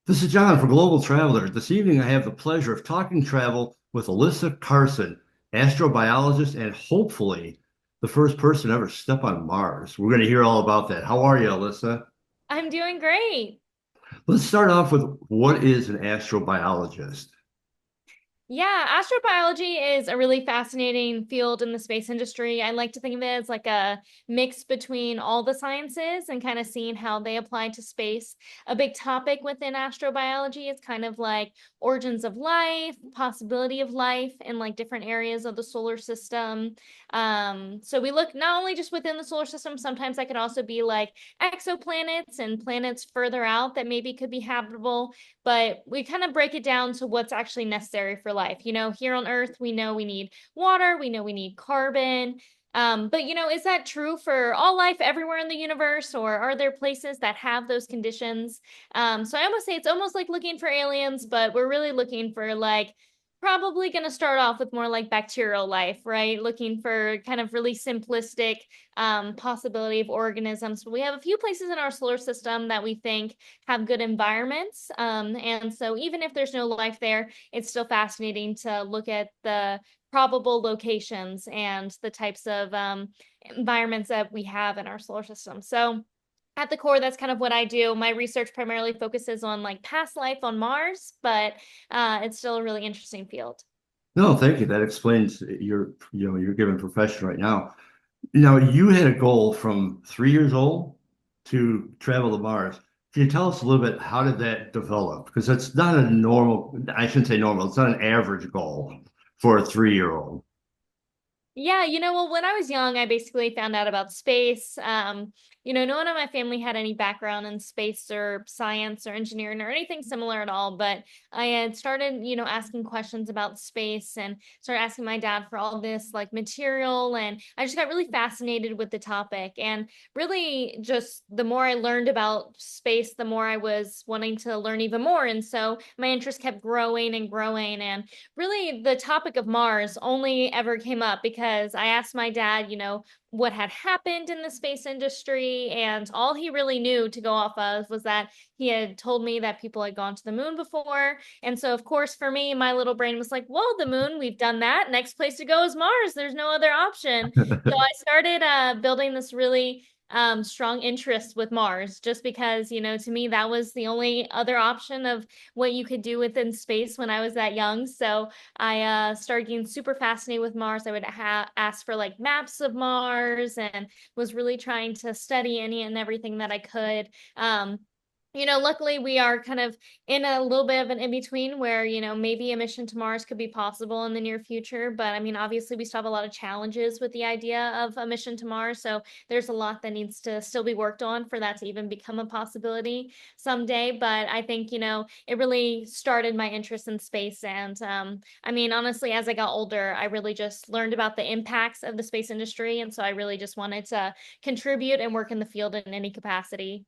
This is John for Global Traveler. This evening, I have the pleasure of talking travel with Alyssa Carson, astrobiologist and hopefully the first person to ever step on Mars. We're going to hear all about that. How are you, Alyssa? I'm doing great. Let's start off with what is an astrobiologist? Yeah, astrobiology is a really fascinating field in the space industry. I like to think of it as like a mix between all the sciences and kind of seeing how they apply to space. A big topic within astrobiology is kind of like origins of life, possibility of life in like different areas of the solar system. So we look not only just within the solar system, sometimes that could also be like exoplanets and planets further out that maybe could be habitable, but we kind of break it down to what's actually necessary for life. Here on Earth, we know we need water, we know we need carbon. But is that true for all life everywhere in the universe, or are there places that have those conditions? So I almost say it's almost like looking for aliens, but we're really looking for like probably going to start off with more like bacterial life, right? Looking for kind of really simplistic possibility of organisms. But we have a few places in our solar system that we think have good environments. And so even if there's no life there, it's still fascinating to look at the probable locations and the types of environments that we have in our solar system. So at the core, that's kind of what I do. My research primarily focuses on like past life on Mars, but it's still a really interesting field. No, thank you. That explains your given profession right now. Now, you had a goal from 3 years old to travel to Mars. Can you tell us a little bit how did that develop? Because that's not a normal, I shouldn't say normal, it's not an average goal for a 3-year-old. Yeah, well, when I was young, I basically found out about space. No one in my family had any background in space or science or engineering or anything similar at all. But I had started, asking questions about space and started asking my dad for all this like material. And I just got really fascinated with the topic. And really, just the more I learned about space, the more I was wanting to learn even more. And so my interest kept growing and growing. And really the topic of Mars only ever came up because I asked my dad, what had happened in the space industry. And all he really knew to go off of was that he had told me that people had gone to the moon before. And so, of course, for me, my little brain was like, well, the moon, we've done that. Next place to go is Mars. There's no other option. So I started building this really strong interest with Mars just because, to me, that was the only other option of what you could do within space when I was that young. So I started getting super fascinated with Mars. I would ask for like maps of Mars and was really trying to study any and everything that I could. Luckily we are kind of in a little bit of an in between where, maybe a mission to Mars could be possible in the near future. But I mean, obviously, we still have a lot of challenges with the idea of a mission to Mars. So there's a lot that needs to still be worked on for that to even become a possibility someday. But I think, it really started my interest in space. And I mean, honestly, as I got older, I really just learned about the impacts of the space industry. And so I really just wanted to contribute and work in the field in any capacity.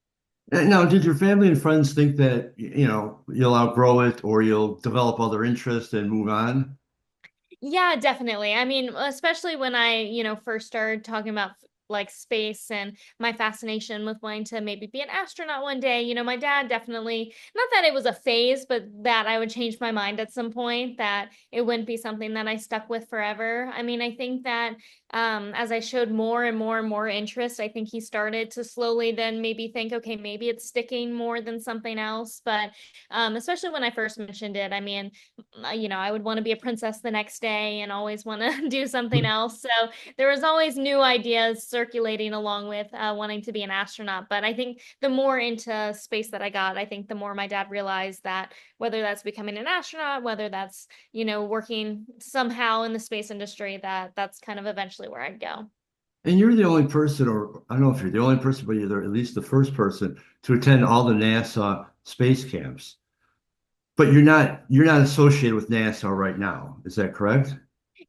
Now, did your family and friends think that, you'll outgrow it or you'll develop other interests and move on? Yeah, definitely. I mean, especially when I, first started talking about like space and my fascination with wanting to maybe be an astronaut one day. My dad definitely, not that it was a phase, but that I would change my mind at some point, that it wouldn't be something that I stuck with forever. I mean, I think that as I showed more and more and more interest, I think he started to slowly then maybe think, okay, maybe it's sticking more than something else. But especially when I first mentioned it, I mean, I would want to be a princess the next day and always want to do something else. So there was always new ideas circulating along with wanting to be an astronaut. But I think the more into space that I got, I think the more my dad realized that whether that's becoming an astronaut, whether that's, working somehow in the space industry, that's kind of eventually where I'd go. And you're the only person, or I don't know if you're the only person, but you're at least the first person to attend all the NASA space camps. But you're not associated with NASA right now. Is that correct?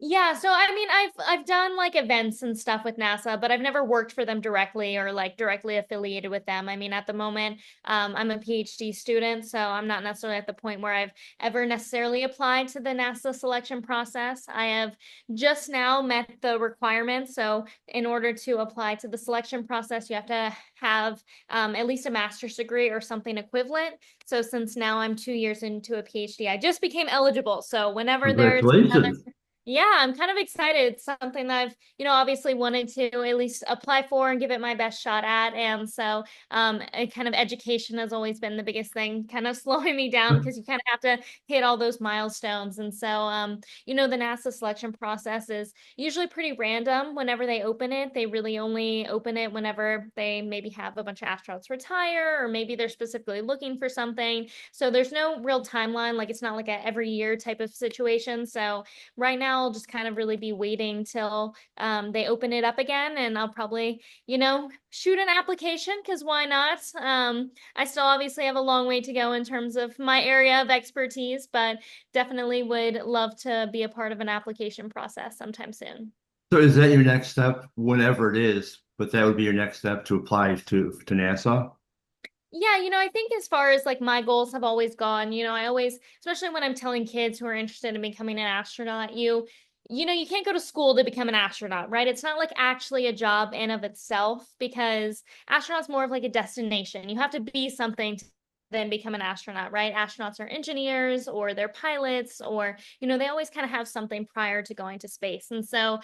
Yeah, so I mean, I've done like events and stuff with NASA, but I've never worked for them directly or like directly affiliated with them. I mean, at the moment, I'm a PhD student, so I'm not necessarily at the point where I've ever necessarily applied to the NASA selection process. I have just now met the requirements. So in order to apply to the selection process, you have to have at least a master's degree or something equivalent. So since now I'm 2 years into a PhD, I just became eligible. So whenever there's another, Congratulations. yeah, I'm kind of excited. It's something that I've, obviously wanted to at least apply for and give it my best shot at. And so, kind of education has always been the biggest thing, kind of slowing me down because you kind of have to hit all those milestones. And so, the NASA selection process is usually pretty random whenever they open it. They really only open it whenever they maybe have a bunch of astronauts retire, or maybe they're specifically looking for something. So there's no real timeline. Like it's not like a every year type of situation. So right now I'll just kind of really be waiting till they open it up again, and I'll probably, shoot an application because why not? I still obviously have a long way to go in terms of my area of expertise, but definitely would love to be a part of an application process sometime soon. So is that your next step, whenever it is? But that would be your next step to apply to NASA. Yeah, I think as far as like my goals have always gone, I always, especially when I'm telling kids who are interested in becoming an astronaut, you can't go to school to become an astronaut, right? It's not like actually a job in of itself because astronaut's more of like a destination. You have to be something to then become an astronaut, right? Astronauts are engineers or they're pilots or, they always kind of have something prior to going to space. And so,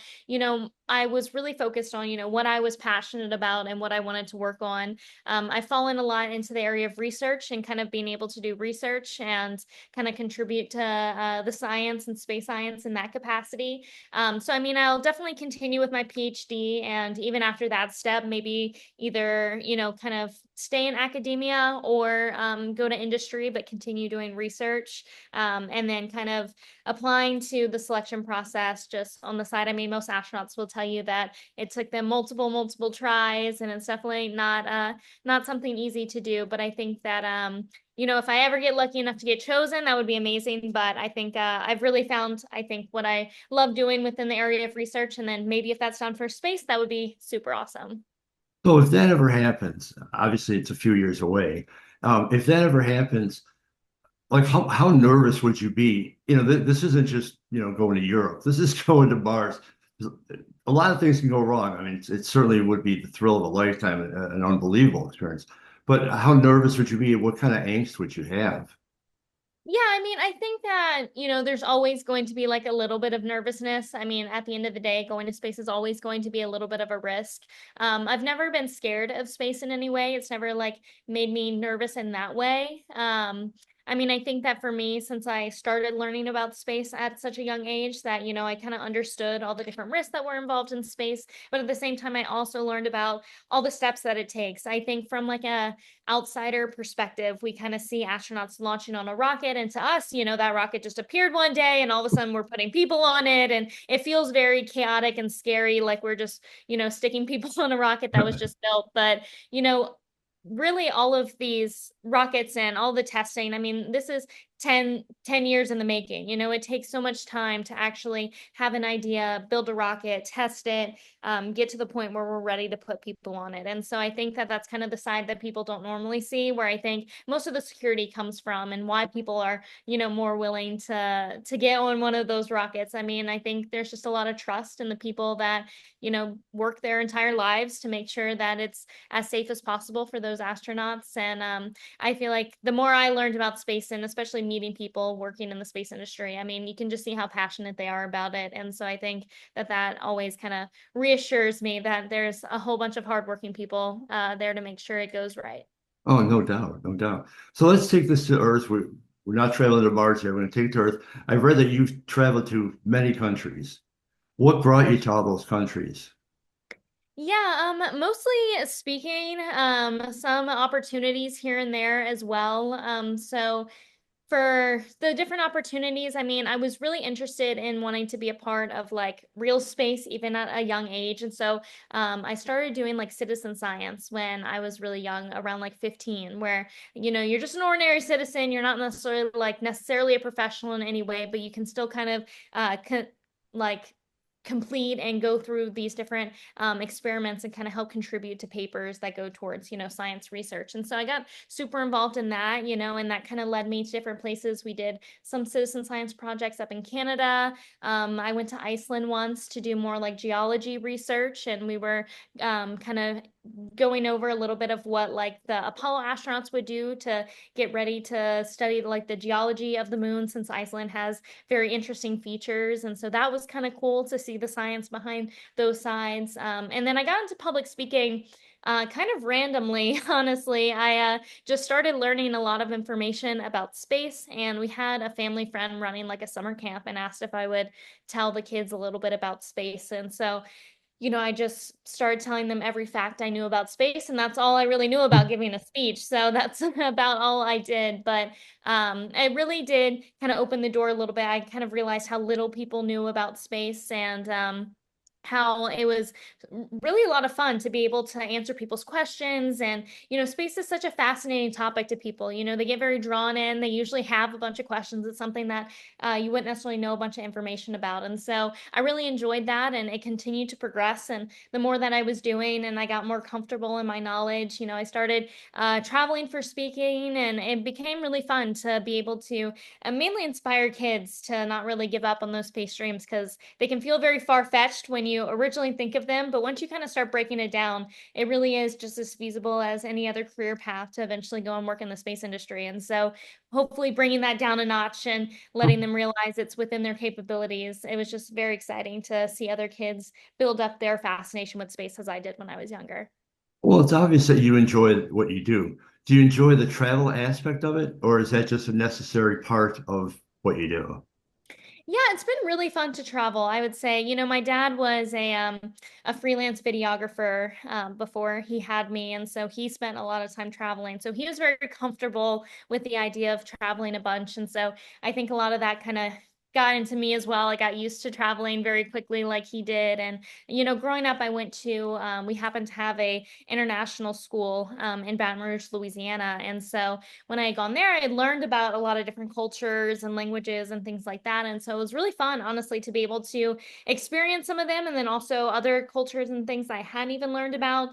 I was really focused on, what I was passionate about and what I wanted to work on. I've fallen a lot into the area of research and kind of being able to do research and kind of contribute to the science and space science in that capacity. So, I mean, I'll definitely continue with my PhD. And even after that step, maybe either, kind of stay in academia or go to industry, but continue doing research. And then kind of applying to the selection process just on the side. I mean, most astronauts will tell you that it took them multiple tries, and it's definitely not something easy to do, but I think that if I ever get lucky enough to get chosen, that would be amazing. But I think I've really found, I think, what I love doing within the area of research, and then maybe if that's done for space, that would be super awesome. So if that ever happens, obviously it's a few years away. If that ever happens, like how nervous would you be? This isn't just, going to Europe. This is going to Mars. A lot of things can go wrong. I mean, it certainly would be the thrill of a lifetime, an unbelievable experience. But how nervous would you be? What kind of angst would you have? Yeah, I mean, I think that, there's always going to be like a little bit of nervousness. I mean, at the end of the day, going to space is always going to be a little bit of a risk. I've never been scared of space in any way. It's never like made me nervous in that way. I mean, I think that for me, since I started learning about space at such a young age, that, I kind of understood all the different risks that were involved in space. But at the same time, I also learned about all the steps that it takes. I think from like a outsider perspective, we kind of see astronauts launching on a rocket. And to us, that rocket just appeared one day and all of a sudden we're putting people on it. And it feels very chaotic and scary, like we're just, sticking people on a rocket that was just built. But, you know, really all of these rockets and all the testing, I mean, this is 10 years in the making. It takes so much time to actually have an idea, build a rocket, test it, get to the point where we're ready to put people on it. And so I think that that's kind of the side that people don't normally see, where I think most of the security comes from and why people are, more willing to get on one of those rockets. I mean, I think there's just a lot of trust in the people that, work their entire lives to make sure that it's as safe as possible for those astronauts. And I feel like the more I learned about space, and especially meeting people working in the space industry, I mean, you can just see how passionate they are about it. And so I think that always kind of reassures me that there's a whole bunch of hardworking people there to make sure it goes right. Oh, no doubt, no doubt. So let's take this to Earth. We're not traveling to Mars here. We're going to take it to Earth. I've read that you've traveled to many countries. What brought you to all those countries? Yeah, mostly speaking, some opportunities here and there as well. So for the different opportunities, I mean, I was really interested in wanting to be a part of like real space, even at a young age. And so I started doing like citizen science when I was really young, around like 15, where, you're just an ordinary citizen. You're not necessarily a professional in any way, but you can still kind of like complete and go through these different experiments and kind of help contribute to papers that go towards, science research. And so I got super involved in that, and that kind of led me to different places. We did some citizen science projects up in Canada. I went to Iceland once to do more like geology research, and we were kind of going over a little bit of what like the Apollo astronauts would do to get ready to study like the geology of the moon, since Iceland has very interesting features. And so that was kind of cool to see the science behind those sides. And then I got into public speaking kind of randomly, honestly. I just started learning a lot of information about space, and we had a family friend running like a summer camp and asked if I would tell the kids a little bit about space. And so I just started telling them every fact I knew about space, and that's all I really knew about giving a speech. So that's about all I did. But it really did kind of open the door a little bit. I kind of realized how little people knew about space, and how it was really a lot of fun to be able to answer people's questions. And, space is such a fascinating topic to people. They get very drawn in. They usually have a bunch of questions. It's something that you wouldn't necessarily know a bunch of information about. And so I really enjoyed that, and it continued to progress. And the more that I was doing and I got more comfortable in my knowledge, I started traveling for speaking, and it became really fun to be able to mainly inspire kids to not really give up on those space dreams, because they can feel very far-fetched when you originally think of them. But once you kind of start breaking it down, it really is just as feasible as any other career path to eventually go and work in the space industry. And so hopefully bringing that down a notch and letting them realize it's within their capabilities. It was just very exciting to see other kids build up their fascination with space as I did when I was younger. Well, it's obvious that you enjoy what you do. Do you enjoy the travel aspect of it, or is that just a necessary part of what you do? Yeah, it's been really fun to travel. I would say, my dad was a freelance videographer before he had me, and so he spent a lot of time traveling. So he was very comfortable with the idea of traveling a bunch, and so I think a lot of that kind of got into me as well. I got used to traveling very quickly like he did. And growing up, I went to we happened to have a international school in Baton Rouge, Louisiana. And so when I had gone there, I learned about a lot of different cultures and languages and things like that. And so it was really fun, honestly, to be able to experience some of them, and then also other cultures and things I hadn't even learned about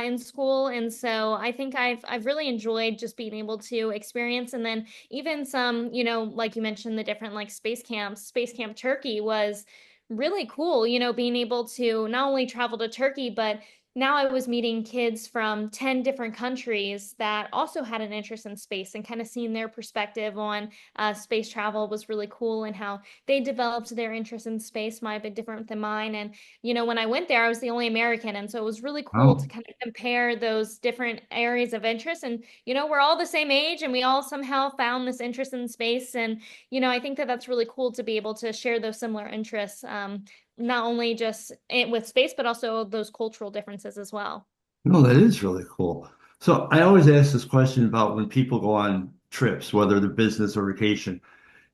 in school. And so I think I've really enjoyed just being able to experience. And then even some, like you mentioned, the different like space camps. Space Camp Turkey was really cool, being able to not only travel to Turkey, but now I was meeting kids from 10 different countries that also had an interest in space, and kind of seeing their perspective on space travel was really cool, and how they developed their interest in space might have been different than mine. And, when I went there, I was the only American. And so it was really cool to Oh, kind of compare those different areas of interest. And, we're all the same age, and we all somehow found this interest in space. And, I think that that's really cool to be able to share those similar interests. Not only just with space, but also those cultural differences as well. no, that is really cool. So I always ask this question about when people go on trips, whether they're business or vacation.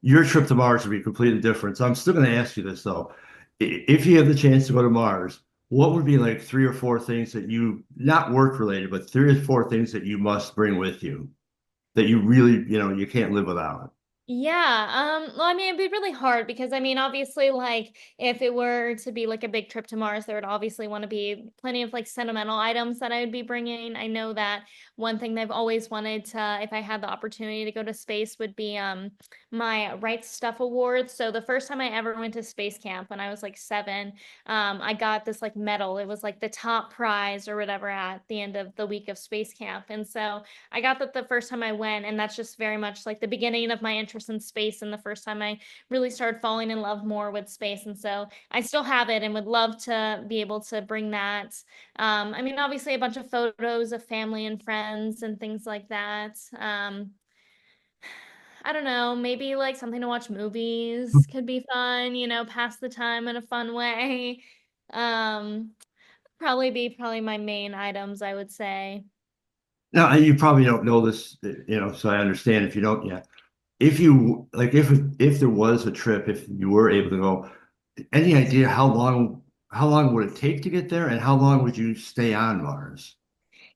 Your trip to Mars would be completely different. So I'm still going to ask you this though. If you have the chance to go to Mars, what would be like three or four things that you, not work related, but three or four things that you must bring with you that you really, you can't live without? Yeah, well, I mean, it'd be really hard because I mean, obviously, like if it were to be like a big trip to Mars, there would obviously want to be plenty of like sentimental items that I would be bringing. I know that one thing that I've always wanted to, if I had the opportunity to go to space, would be my Right Stuff Award. So the first time I ever went to space camp when I was like 7, I got this like medal. It was like the top prize or whatever at the end of the week of space camp, and so I got that the first time I went, and that's just very much like the beginning of my interest in space, and the first time I really started falling in love more with space. And so I still have it and would love to be able to bring that. I mean, obviously, a bunch of photos of family and friends and things like that. I don't know, maybe like something to watch movies could be fun, pass the time in a fun way. Um, probably my main items, I would say. Now, you probably don't know this, so I understand if you don't yet. If you like, if there was a trip, if you were able to go, any idea how long would it take to get there, and how long would you stay on Mars?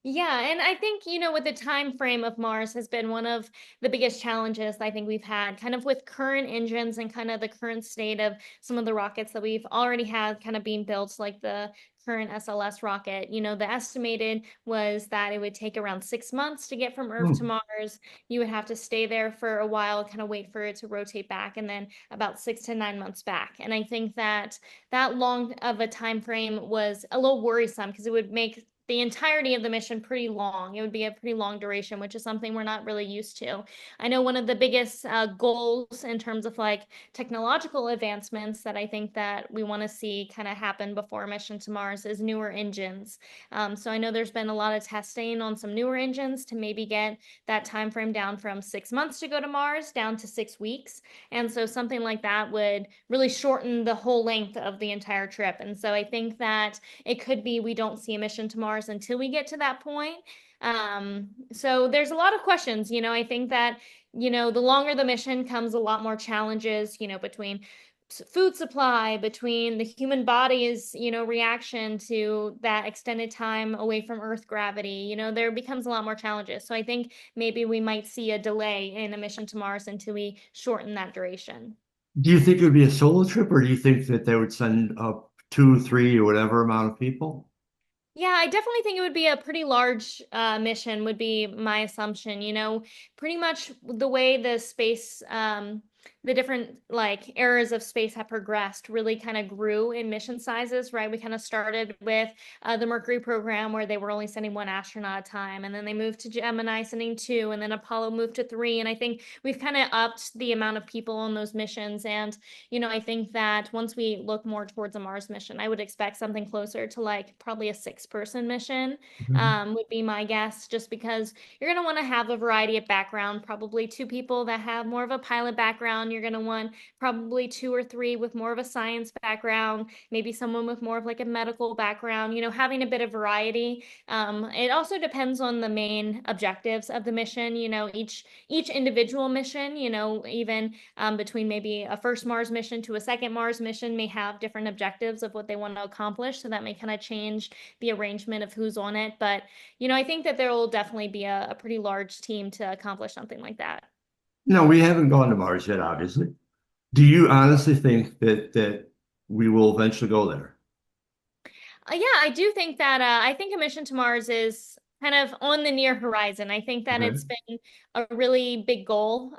Yeah, and I think, with the time frame of Mars has been one of the biggest challenges I think we've had, kind of with current engines and kind of the current state of some of the rockets that we've already had kind of being built, like the current SLS rocket. The estimated was that it would take around 6 months to get from Earth to Hmm. Mars. You would have to stay there for a while, kind of wait for it to rotate back, and then about 6 to 9 months back. And I think that that long of a time frame was a little worrisome because it would make the entirety of the mission pretty long. It would be a pretty long duration, which is something we're not really used to. I know one of the biggest goals in terms of like technological advancements that I think that we want to see kind of happen before a mission to Mars is newer engines. So I know there's been a lot of testing on some newer engines to maybe get that time frame down from 6 months to go to Mars down to 6 weeks. And so something like that would really shorten the whole length of the entire trip. And so I think that it could be we don't see a mission to Mars until we get to that point. So there's a lot of questions. I think that, the longer the mission comes a lot more challenges, between food supply, between the human body's, reaction to that extended time away from Earth gravity. There becomes a lot more challenges. So I think maybe we might see a delay in a mission to Mars until we shorten that duration. Do you think it would be a solo trip, or do you think that they would send up two, three, or whatever amount of people? Yeah, I definitely think it would be a pretty large mission, would be my assumption. Pretty much the way the different like eras of space have progressed really kind of grew in mission sizes, right? We kind of started with the Mercury program where they were only sending one astronaut at a time, and then they moved to Gemini sending two, and then Apollo moved to three. And I think we've kind of upped the amount of people on those missions. And I think that once we look more towards a Mars mission, I would expect something closer to like probably a 6-person mission, Mhm. would be my guess, just because you're going to want to have a variety of background, probably two people that have more of a pilot background. You're going to want probably two or three with more of a science background, maybe someone with more of like a medical background, having a bit of variety. It also depends on the main objectives of the mission, each individual mission, even between maybe a first Mars mission to a second Mars mission may have different objectives of what they want to accomplish. So that may kind of change the arrangement of who's on it. But, I think that there will definitely be a pretty large team to accomplish something like that. No, we haven't gone to Mars yet, obviously. Do you honestly think that we will eventually go there? Yeah, I do think that I think a mission to Mars is kind of on the near horizon. I think that Okay. it's been a really big goal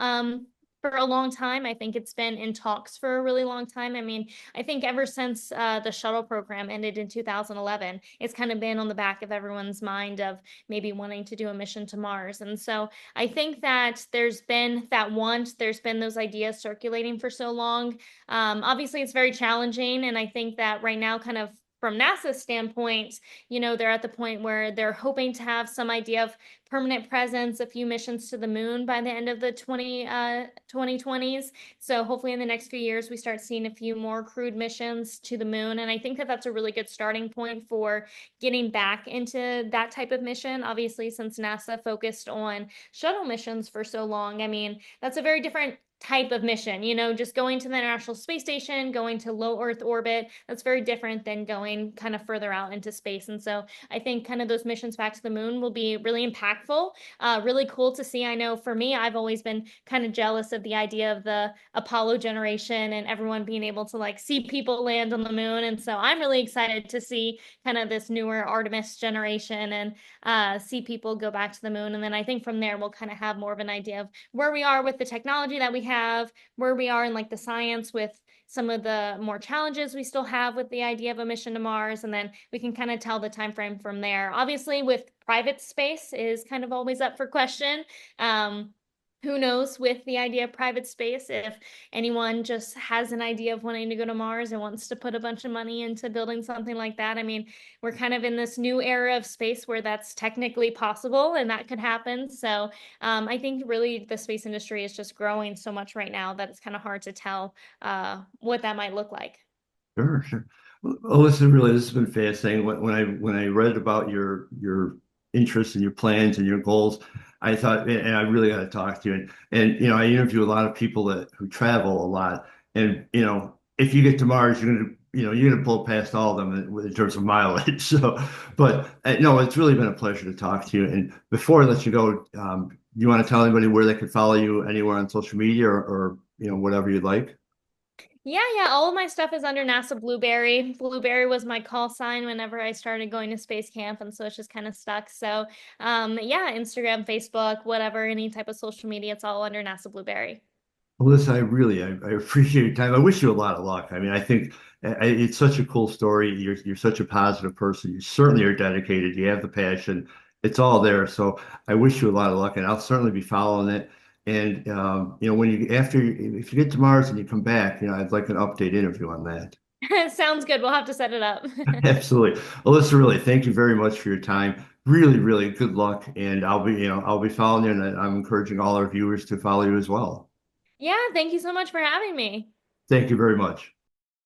for a long time. I think it's been in talks for a really long time. I mean, I think ever since the shuttle program ended in 2011, it's kind of been on the back of everyone's mind of maybe wanting to do a mission to Mars. And so I think that there's been that want, there's been those ideas circulating for so long. Obviously, it's very challenging. And I think that right now, kind of from NASA's standpoint, they're at the point where they're hoping to have some idea of permanent presence, a few missions to the moon by the end of the 2020s. So hopefully in the next few years, we start seeing a few more crewed missions to the moon. And I think that that's a really good starting point for getting back into that type of mission. Obviously, since NASA focused on shuttle missions for so long, I mean, that's a very different type of mission, just going to the International Space Station, going to low Earth orbit. That's very different than going kind of further out into space. And so I think kind of those missions back to the moon will be really impactful, really cool to see. I know for me, I've always been kind of jealous of the idea of the Apollo generation and everyone being able to like see people land on the moon. And so I'm really excited to see kind of this newer Artemis generation and see people go back to the moon. And then I think from there, we'll kind of have more of an idea of where we are with the technology that we have, where we are in like the science with some of the more challenges we still have with the idea of a mission to Mars, and then we can kind of tell the time frame from there. Obviously, with private space is kind of always up for question. Um, who knows with the idea of private space if anyone just has an idea of wanting to go to Mars and wants to put a bunch of money into building something like that. I mean, we're kind of in this new era of space where that's technically possible and that could happen. So I think really the space industry is just growing so much right now that it's kind of hard to tell what that might look like. Sure, sure. Well, Alyssa, really, this has been fascinating. When I read about your interests and your plans and your goals, I thought, and I really got to talk to you. And I interview a lot of people that who travel a lot, and if you get to Mars, you're going to you're going to pull past all of them in terms of mileage. So, but no, it's really been a pleasure to talk to you. And before I let you go, you want to tell anybody where they could follow you anywhere on social media or whatever you'd like? Yeah, yeah, all of my stuff is under NASA Blueberry. Blueberry was my call sign whenever I started going to space camp, and so it's just kind of stuck. So, yeah, Instagram, Facebook, whatever, any type of social media, it's all under NASA Blueberry. Well, listen, I appreciate your time. I wish you a lot of luck. I mean, I think it's such a cool story. You're such a positive person. You certainly are dedicated. You have the passion. It's all there. So I wish you a lot of luck, and I'll certainly be following it. And when if you get to Mars and you come back, I'd like an update interview on that. Sounds good. We'll have to set it up. Absolutely, Alyssa. Really, thank you very much for your time. Really, really good luck, and I'll be following you, and I'm encouraging all our viewers to follow you as well. Yeah, thank you so much for having me. Thank you very much.